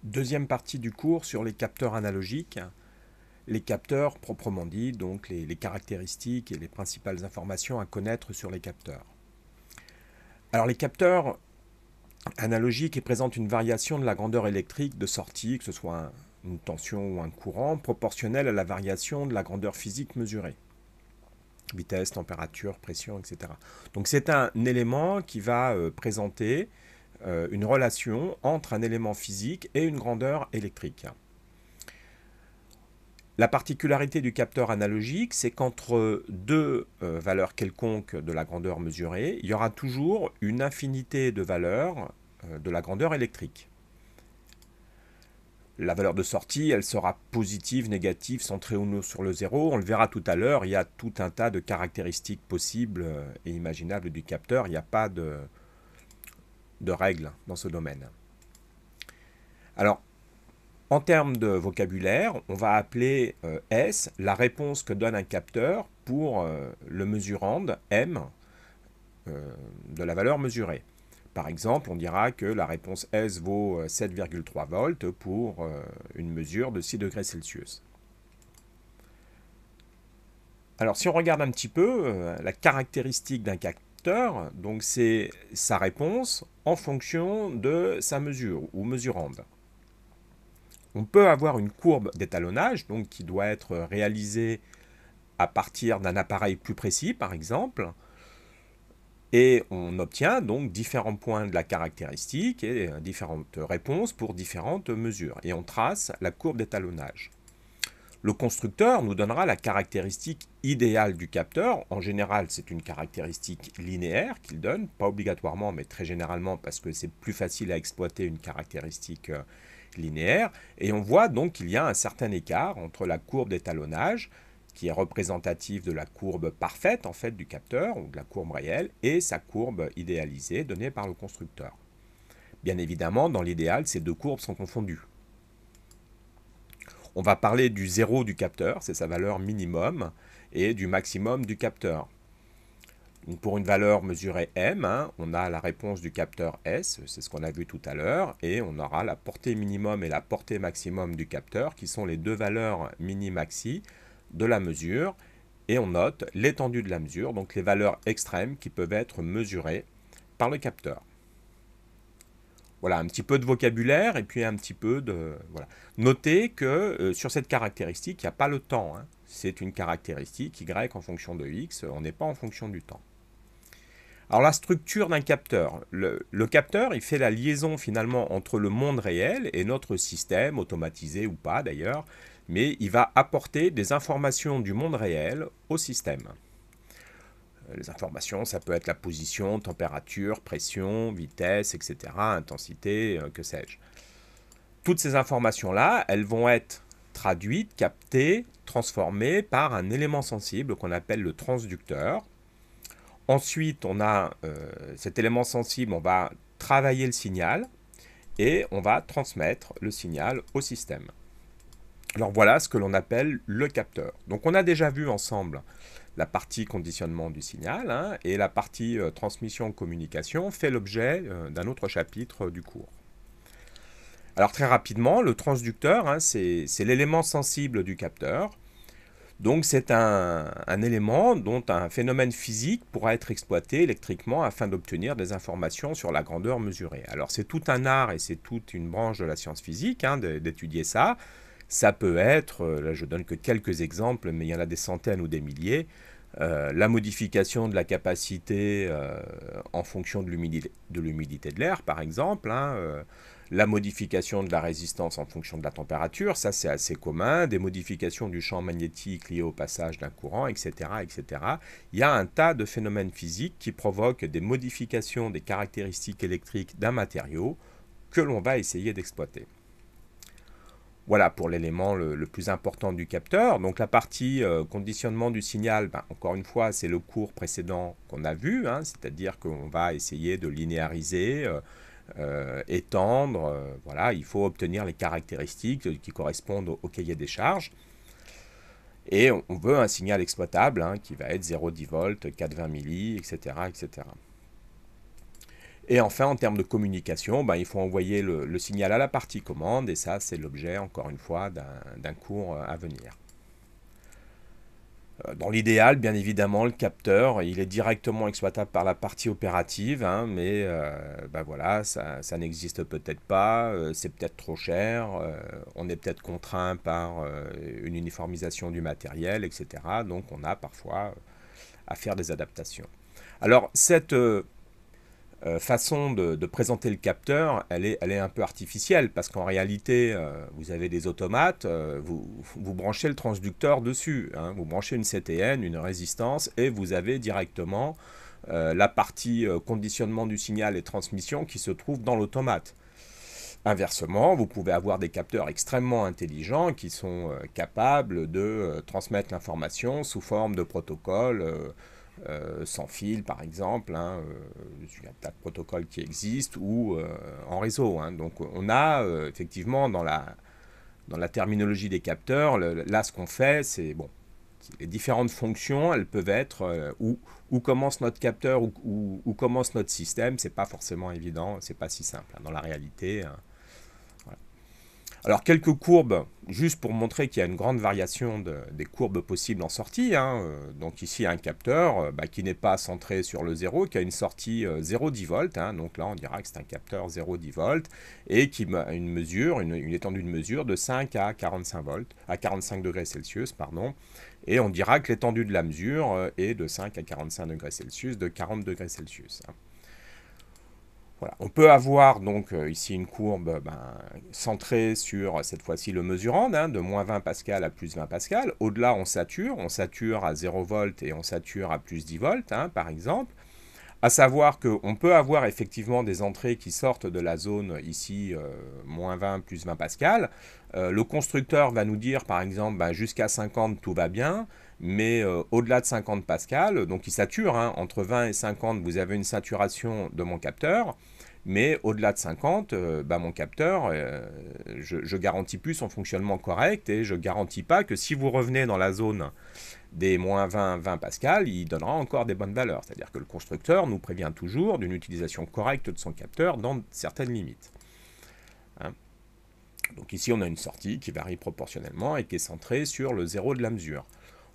Deuxième partie du cours sur les capteurs analogiques. Les capteurs proprement dit, donc les caractéristiques et les principales informations à connaître sur les capteurs. Alors les capteurs analogiques présentent une variation de la grandeur électrique de sortie, que ce soit une tension ou un courant, proportionnelle à la variation de la grandeur physique mesurée. Vitesse, température, pression, etc. Donc c'est un élément qui va présenter une relation entre un élément physique et une grandeur électrique. La particularité du capteur analogique, c'est qu'entre deux valeurs quelconques de la grandeur mesurée, il y aura toujours une infinité de valeurs de la grandeur électrique. La valeur de sortie, elle sera positive, négative, centrée ou non sur le zéro. On le verra tout à l'heure, il y a tout un tas de caractéristiques possibles et imaginables du capteur. Il n'y a pas de règles dans ce domaine. Alors, en termes de vocabulaire, on va appeler S la réponse que donne un capteur pour le mesurand M de la valeur mesurée. Par exemple, on dira que la réponse S vaut 7,3 volts pour une mesure de 6 degrés Celsius. Alors, si on regarde un petit peu la caractéristique d'un capteur, donc c'est sa réponse en fonction de sa mesure ou mesurande. On peut avoir une courbe d'étalonnage, donc qui doit être réalisée à partir d'un appareil plus précis, par exemple, et on obtient donc différents points de la caractéristique et différentes réponses pour différentes mesures. Et on trace la courbe d'étalonnage. Le constructeur nous donnera la caractéristique idéale du capteur. En général, c'est une caractéristique linéaire qu'il donne, pas obligatoirement, mais très généralement parce que c'est plus facile à exploiter une caractéristique linéaire. Et on voit donc qu'il y a un certain écart entre la courbe d'étalonnage, qui est représentative de la courbe parfaite en fait du capteur, ou de la courbe réelle, et sa courbe idéalisée donnée par le constructeur. Bien évidemment, dans l'idéal, ces deux courbes sont confondues. On va parler du zéro du capteur, c'est sa valeur minimum, et du maximum du capteur. Donc pour une valeur mesurée M, on a la réponse du capteur S, c'est ce qu'on a vu tout à l'heure, et on aura la portée minimum et la portée maximum du capteur, qui sont les deux valeurs mini-maxi de la mesure, et on note l'étendue de la mesure, donc les valeurs extrêmes qui peuvent être mesurées par le capteur. Voilà, un petit peu de vocabulaire et puis un petit peu de... Voilà. Notez que sur cette caractéristique, il n'y a pas le temps. C'est une caractéristique Y en fonction de X, on n'est pas en fonction du temps. Alors la structure d'un capteur. Le capteur, il fait la liaison finalement entre le monde réel et notre système, automatisé ou pas d'ailleurs, mais il va apporter des informations du monde réel au système. Les informations, ça peut être la position, température, pression, vitesse, etc., intensité, que sais-je. Toutes ces informations-là, elles vont être traduites, captées, transformées par un élément sensible qu'on appelle le transducteur. Ensuite, on a cet élément sensible, on va travailler le signal et on va transmettre le signal au système. Alors voilà ce que l'on appelle le capteur. Donc on a déjà vu ensemble la partie conditionnement du signal et la partie transmission-communication fait l'objet d'un autre chapitre du cours. Alors très rapidement, le transducteur, c'est l'élément sensible du capteur. Donc c'est un élément dont un phénomène physique pourra être exploité électriquement afin d'obtenir des informations sur la grandeur mesurée. Alors c'est tout un art et c'est toute une branche de la science physique d'étudier ça. Ça peut être, là je donne que quelques exemples, mais il y en a des centaines ou des milliers, la modification de la capacité en fonction de l'humidité de l'air, par exemple, la modification de la résistance en fonction de la température, ça c'est assez commun, des modifications du champ magnétique liées au passage d'un courant, etc., etc. Il y a un tas de phénomènes physiques qui provoquent des modifications des caractéristiques électriques d'un matériau que l'on va essayer d'exploiter. Voilà pour l'élément le plus important du capteur. Donc la partie conditionnement du signal, encore une fois, c'est le cours précédent qu'on a vu, c'est-à-dire qu'on va essayer de linéariser, étendre, voilà, il faut obtenir les caractéristiques qui correspondent au cahier des charges. Et on veut un signal exploitable qui va être 0,10 volts, 420 milli, etc., etc. Et enfin, en termes de communication, ben, il faut envoyer le signal à la partie commande, et ça, c'est l'objet, encore une fois, d'un cours à venir. Dans l'idéal, bien évidemment, le capteur, il est directement exploitable par la partie opérative, hein, mais ben voilà, ça n'existe peut-être pas, c'est peut-être trop cher, on est peut-être contraint par une uniformisation du matériel, etc. Donc on a parfois à faire des adaptations. Alors cette façon de présenter le capteur, elle est un peu artificielle, parce qu'en réalité, vous avez des automates, vous branchez le transducteur dessus, hein, vous branchez une CTN, une résistance, et vous avez directement la partie conditionnement du signal et transmission qui se trouve dans l'automate. Inversement, vous pouvez avoir des capteurs extrêmement intelligents qui sont capables de transmettre l'information sous forme de protocole sans fil, par exemple. Hein, il y a un tas de protocoles qui existent, ou en réseau. Hein. Donc on a effectivement dans la terminologie des capteurs, là ce qu'on fait, c'est bon, les différentes fonctions, elles peuvent être où commence notre capteur, où commence notre système. C'est pas forcément évident, c'est pas si simple hein, dans la réalité. Hein. Voilà. Alors quelques courbes, juste pour montrer qu'il y a une grande variation des courbes possibles en sortie. Hein. Donc ici un capteur qui n'est pas centré sur le 0, qui a une sortie 0,10 volts. Hein. Donc là on dira que c'est un capteur 0,10 volts et qui a une mesure, une étendue de mesure de 5 à 45 volts, à 45 degrés Celsius, pardon. Et on dira que l'étendue de la mesure est de 5 à 45 degrés Celsius, de 40 degrés Celsius. Hein. Voilà. On peut avoir donc ici une courbe centrée sur cette fois-ci le mesurand, hein, de moins 20 pascal à plus 20 pascal. Au-delà, on sature à 0 volts et on sature à plus 10 volts, hein, par exemple. À savoir qu'on peut avoir effectivement des entrées qui sortent de la zone ici, moins 20, plus 20 pascal. Le constructeur va nous dire, par exemple, jusqu'à 50, tout va bien, mais au-delà de 50 pascal, donc il sature, hein, entre 20 et 50, vous avez une saturation de mon capteur, mais au-delà de 50, mon capteur, je garantis plus son fonctionnement correct, et je garantis pas que si vous revenez dans la zone des moins 20 pascal, il donnera encore des bonnes valeurs. C'est-à-dire que le constructeur nous prévient toujours d'une utilisation correcte de son capteur dans certaines limites. Hein. Donc ici, on a une sortie qui varie proportionnellement et qui est centrée sur le 0 de la mesure.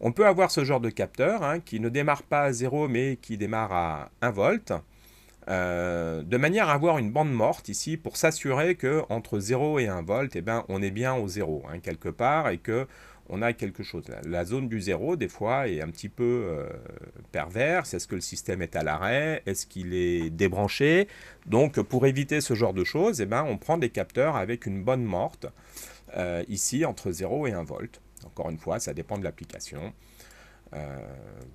On peut avoir ce genre de capteur hein, qui ne démarre pas à 0, mais qui démarre à 1 volt, de manière à avoir une bande morte ici pour s'assurer qu'entre 0 et 1 volt, eh ben, on est bien au 0 hein, quelque part, et que on a quelque chose. La zone du 0, des fois, est un petit peu perverse. Est-ce que le système est à l'arrêt? Est-ce qu'il est débranché? Donc, pour éviter ce genre de choses, eh ben, on prend des capteurs avec une bonne morte, ici, entre 0 et 1 volt. Encore une fois, ça dépend de l'application.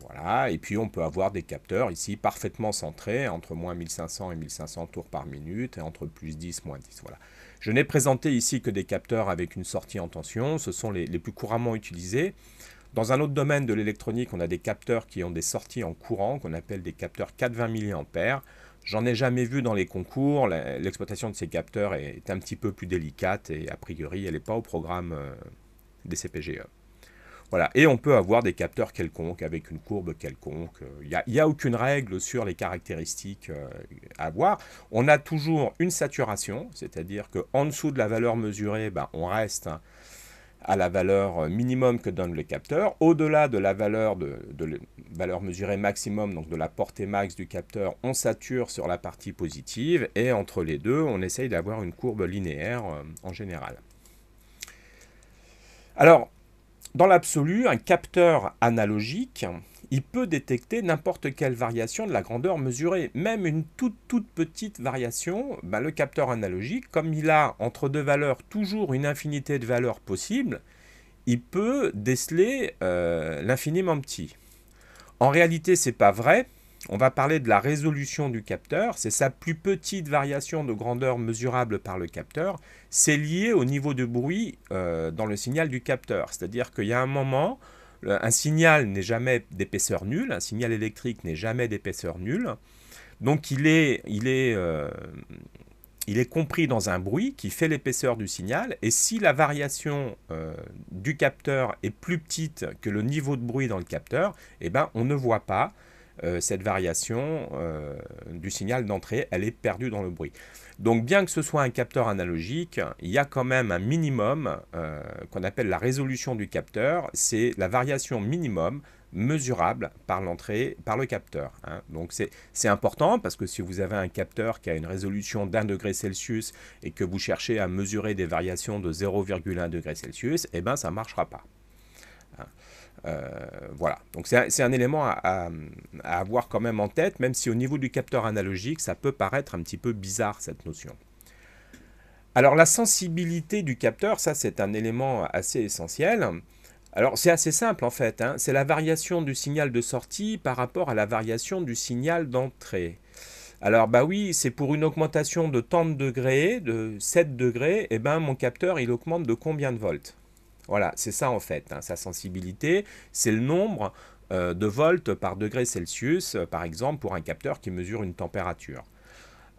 Voilà, et puis on peut avoir des capteurs ici parfaitement centrés entre moins 1500 et 1500 tours par minute et entre plus 10, moins 10. Voilà. Je n'ai présenté ici que des capteurs avec une sortie en tension, ce sont les plus couramment utilisés. Dans un autre domaine de l'électronique, on a des capteurs qui ont des sorties en courant, qu'on appelle des capteurs 420 mA. J'en ai jamais vu dans les concours, l'exploitation de ces capteurs est un petit peu plus délicate et a priori elle n'est pas au programme des CPGE. Voilà. Et on peut avoir des capteurs quelconques avec une courbe quelconque. Il n'y a aucune règle sur les caractéristiques à avoir. On a toujours une saturation, c'est-à-dire qu'en dessous de la valeur mesurée, on reste à la valeur minimum que donne le capteur. Au-delà de la valeur valeur mesurée maximum, donc de la portée max du capteur, on sature sur la partie positive. Et entre les deux, on essaye d'avoir une courbe linéaire en général. Alors, dans l'absolu, un capteur analogique, il peut détecter n'importe quelle variation de la grandeur mesurée. Même une toute petite variation, le capteur analogique, comme il a entre deux valeurs toujours une infinité de valeurs possibles, il peut déceler l'infiniment petit. En réalité, ce n'est pas vrai. On va parler de la résolution du capteur, c'est sa plus petite variation de grandeur mesurable par le capteur. C'est lié au niveau de bruit dans le signal du capteur. C'est-à-dire qu'il y a un moment, un signal n'est jamais d'épaisseur nulle, un signal électrique n'est jamais d'épaisseur nulle. Donc il est compris dans un bruit qui fait l'épaisseur du signal. Et si la variation du capteur est plus petite que le niveau de bruit dans le capteur, eh ben, on ne voit pas cette variation du signal d'entrée, elle est perdue dans le bruit. Donc bien que ce soit un capteur analogique, il y a quand même un minimum qu'on appelle la résolution du capteur, c'est la variation minimum mesurable par l'entrée, par le capteur. Hein. Donc c'est important parce que si vous avez un capteur qui a une résolution d'1 degré Celsius et que vous cherchez à mesurer des variations de 0,1 degré Celsius, eh ben ça ne marchera pas. Voilà, donc c'est un élément à avoir quand même en tête, même si au niveau du capteur analogique, ça peut paraître un petit peu bizarre cette notion. Alors la sensibilité du capteur, ça c'est un élément assez essentiel. Alors c'est assez simple en fait, hein. C'est la variation du signal de sortie par rapport à la variation du signal d'entrée. Alors bah oui, c'est pour une augmentation de tant de degrés, de 7 degrés, et ben mon capteur il augmente de combien de volts? Voilà, c'est ça en fait, hein, sa sensibilité, c'est le nombre de volts par degré Celsius, par exemple pour un capteur qui mesure une température.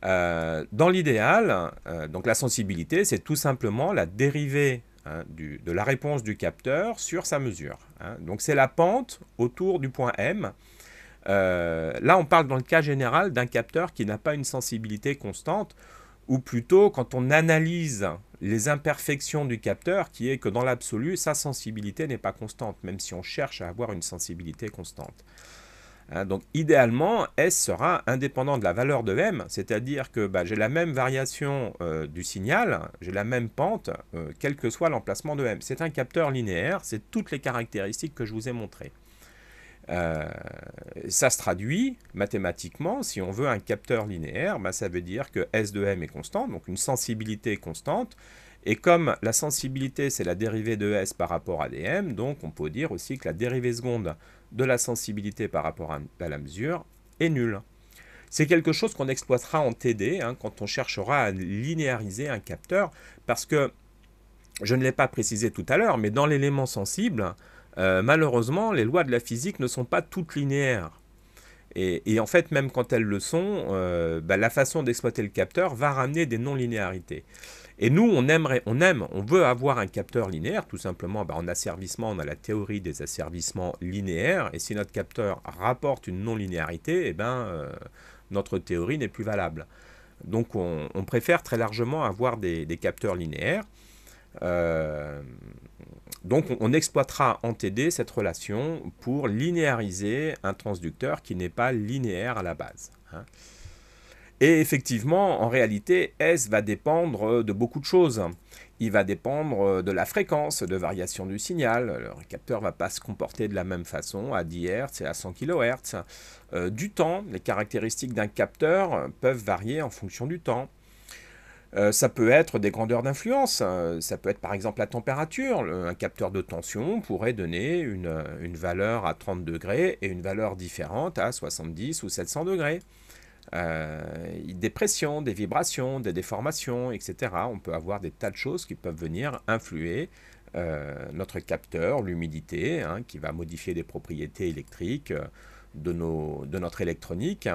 Dans l'idéal, donc la sensibilité, c'est tout simplement la dérivée de la réponse du capteur sur sa mesure. Hein. Donc c'est la pente autour du point M. Là, on parle dans le cas général d'un capteur qui n'a pas une sensibilité constante, ou plutôt quand on analyse les imperfections du capteur, qui est que dans l'absolu, sa sensibilité n'est pas constante, même si on cherche à avoir une sensibilité constante. Hein, donc idéalement, S sera indépendant de la valeur de M, c'est-à-dire que j'ai la même variation du signal, j'ai la même pente, quel que soit l'emplacement de M. C'est un capteur linéaire, c'est toutes les caractéristiques que je vous ai montrées. Ça se traduit mathématiquement, si on veut un capteur linéaire, ça veut dire que S de M est constant, donc une sensibilité constante, et comme la sensibilité c'est la dérivée de S par rapport à dm, donc on peut dire aussi que la dérivée seconde de la sensibilité par rapport à la mesure est nulle. C'est quelque chose qu'on exploitera en TD quand on cherchera à linéariser un capteur, parce que, je ne l'ai pas précisé tout à l'heure, mais dans l'élément sensible, malheureusement, les lois de la physique ne sont pas toutes linéaires. Et en fait, même quand elles le sont, la façon d'exploiter le capteur va ramener des non-linéarités. Et nous, on veut avoir un capteur linéaire, tout simplement, en asservissement, on a la théorie des asservissements linéaires, et si notre capteur rapporte une non-linéarité, notre théorie n'est plus valable. Donc on préfère très largement avoir des capteurs linéaires. Donc on exploitera en TD cette relation pour linéariser un transducteur qui n'est pas linéaire à la base. Hein. Et effectivement, en réalité, S va dépendre de beaucoup de choses. Il va dépendre de la fréquence de variation du signal. Le capteur ne va pas se comporter de la même façon à 10 Hz et à 100 kHz. Du temps, les caractéristiques d'un capteur peuvent varier en fonction du temps. Ça peut être des grandeurs d'influence, ça peut être par exemple la température. Un capteur de tension pourrait donner une valeur à 30 degrés et une valeur différente à 70 ou 700 degrés. Des pressions, des vibrations, des déformations, etc. On peut avoir des tas de choses qui peuvent venir influer notre capteur, l'humidité, qui va modifier des propriétés électriques de notre électronique.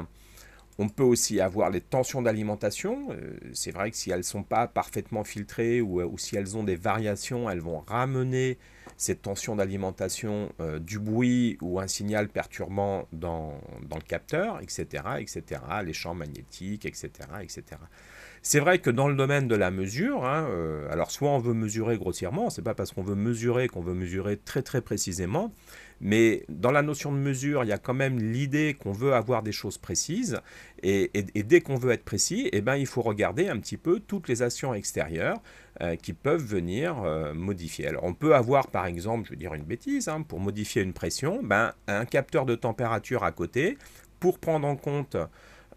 On peut aussi avoir les tensions d'alimentation. C'est vrai que si elles ne sont pas parfaitement filtrées ou si elles ont des variations, elles vont ramener ces tensions d'alimentation du bruit ou un signal perturbant dans le capteur, etc., etc., les champs magnétiques, etc., etc. C'est vrai que dans le domaine de la mesure, alors soit on veut mesurer grossièrement, c'est pas parce qu'on veut mesurer qu'on veut mesurer très très précisément, mais dans la notion de mesure, il y a quand même l'idée qu'on veut avoir des choses précises, et dès qu'on veut être précis, il faut regarder un petit peu toutes les actions extérieures qui peuvent venir modifier. Alors on peut avoir par exemple, je vais dire une bêtise, pour modifier une pression, un capteur de température à côté pour prendre en compte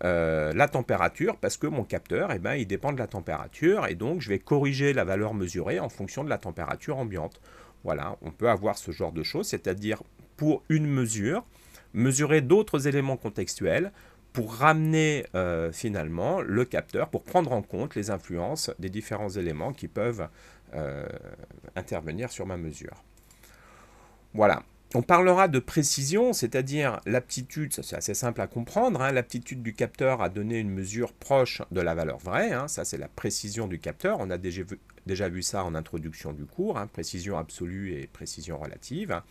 la température, parce que mon capteur, il dépend de la température, et donc je vais corriger la valeur mesurée en fonction de la température ambiante. Voilà, on peut avoir ce genre de choses, c'est-à-dire pour une mesure, mesurer d'autres éléments contextuels pour ramener finalement le capteur, pour prendre en compte les influences des différents éléments qui peuvent intervenir sur ma mesure. Voilà. On parlera de précision, c'est-à-dire l'aptitude, ça c'est assez simple à comprendre, l'aptitude du capteur à donner une mesure proche de la valeur vraie, ça c'est la précision du capteur, on a déjà vu ça en introduction du cours, précision absolue et précision relative.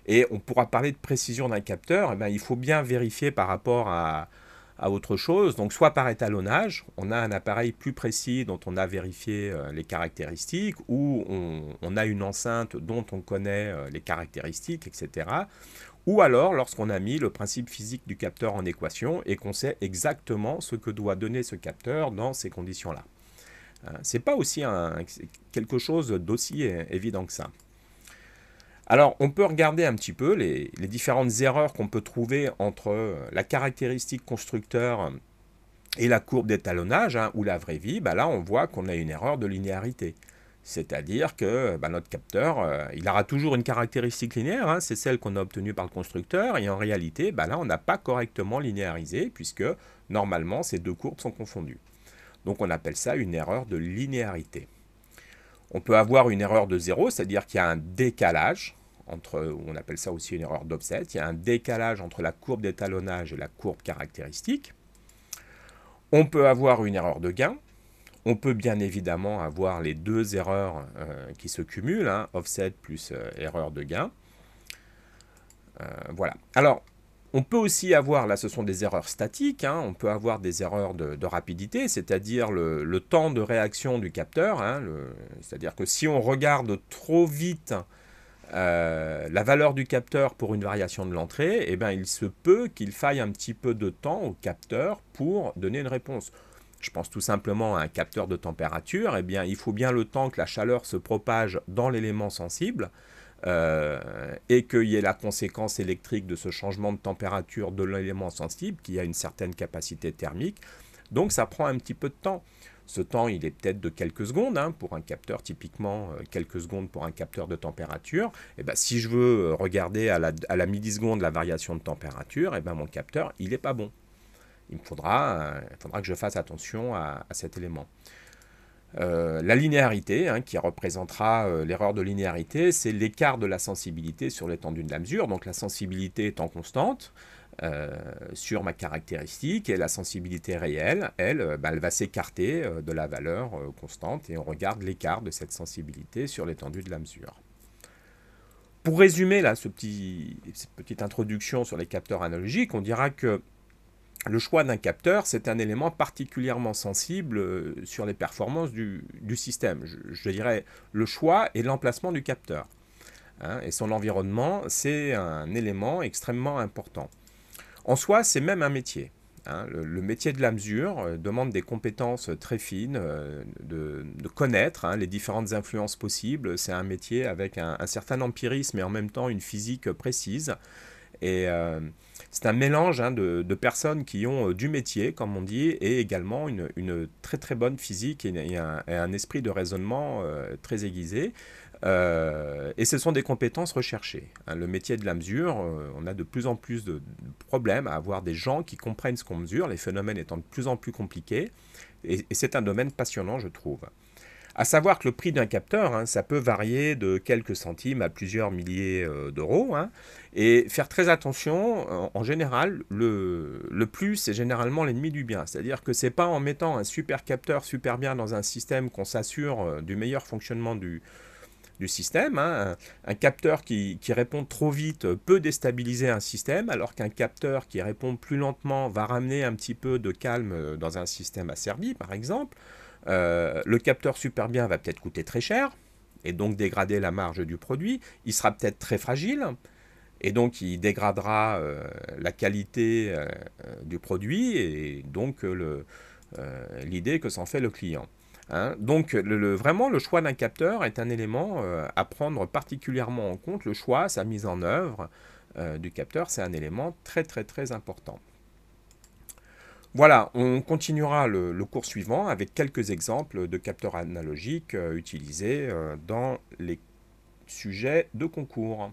Et on pourra parler de précision d'un capteur, eh ben, il faut bien vérifier par rapport à autre chose. Donc soit par étalonnage, on a un appareil plus précis dont on a vérifié les caractéristiques, ou on a une enceinte dont on connaît les caractéristiques, etc. Ou alors lorsqu'on a mis le principe physique du capteur en équation et qu'on sait exactement ce que doit donner ce capteur dans ces conditions-là. C'est pas aussi quelque chose d'aussi évident que ça. Alors, on peut regarder un petit peu les différentes erreurs qu'on peut trouver entre la caractéristique constructeur et la courbe d'étalonnage, ou la vraie vie. Là, on voit qu'on a une erreur de linéarité. C'est-à-dire que notre capteur, il aura toujours une caractéristique linéaire, c'est celle qu'on a obtenue par le constructeur, et en réalité, là, on n'a pas correctement linéarisé, puisque normalement, ces deux courbes sont confondues. Donc, on appelle ça une erreur de linéarité. On peut avoir une erreur de zéro, c'est-à-dire qu'il y a un décalage, on appelle ça aussi une erreur d'offset, il y a un décalage entre la courbe d'étalonnage et la courbe caractéristique. On peut avoir une erreur de gain. On peut bien évidemment avoir les deux erreurs qui se cumulent, offset plus erreur de gain. Voilà. Alors, on peut aussi avoir, là ce sont des erreurs statiques, on peut avoir des erreurs de rapidité, c'est-à-dire le temps de réaction du capteur, c'est-à-dire que si on regarde trop vite la valeur du capteur pour une variation de l'entrée, il se peut qu'il faille un petit peu de temps au capteur pour donner une réponse. Je pense tout simplement à un capteur de température, il faut bien le temps que la chaleur se propage dans l'élément sensible, et qu'il y ait la conséquence électrique de ce changement de température de l'élément sensible qui a une certaine capacité thermique. Donc ça prend un petit peu de temps. Ce temps, il est peut-être de quelques secondes pour un capteur, typiquement quelques secondes pour un capteur de température. Si je veux regarder à la milliseconde la variation de température, mon capteur, il n'est pas bon. Il faudra que je fasse attention à cet élément. La linéarité, qui représentera l'erreur de linéarité, c'est l'écart de la sensibilité sur l'étendue de la mesure. Donc la sensibilité étant constante sur ma caractéristique, et la sensibilité réelle, elle va s'écarter de la valeur constante, et on regarde l'écart de cette sensibilité sur l'étendue de la mesure. Pour résumer là, cette petite introduction sur les capteurs analogiques, on dira que le choix d'un capteur, c'est un élément particulièrement sensible sur les performances du système. Je dirais le choix et l'emplacement du capteur. Et son environnement, c'est un élément extrêmement important. En soi, c'est même un métier. Le métier de la mesure demande des compétences très fines, de connaître les différentes influences possibles. C'est un métier avec un certain empirisme et en même temps une physique précise. Et c'est un mélange de personnes qui ont du métier, comme on dit, et également une très très bonne physique et un esprit de raisonnement très aiguisé. Et ce sont des compétences recherchées. Le métier de la mesure, on a de plus en plus de problèmes à avoir des gens qui comprennent ce qu'on mesure, les phénomènes étant de plus en plus compliqués. Et c'est un domaine passionnant, je trouve. À savoir que le prix d'un capteur, ça peut varier de quelques centimes à plusieurs milliers d'euros. Et faire très attention, en général, le plus est généralement l'ennemi du bien. C'est-à-dire que ce n'est pas en mettant un super capteur super bien dans un système qu'on s'assure du meilleur fonctionnement du système. Un capteur qui répond trop vite peut déstabiliser un système, alors qu'un capteur qui répond plus lentement va ramener un petit peu de calme dans un système asservi, par exemple. Le capteur super bien va peut-être coûter très cher, et donc dégrader la marge du produit. Il sera peut-être très fragile, et donc il dégradera la qualité du produit, et donc l'idée que s'en fait le client. Donc vraiment le choix d'un capteur est un élément à prendre particulièrement en compte. Le choix, sa mise en œuvre du capteur, c'est un élément très très très important. Voilà, on continuera le cours suivant avec quelques exemples de capteurs analogiques utilisés dans les sujets de concours.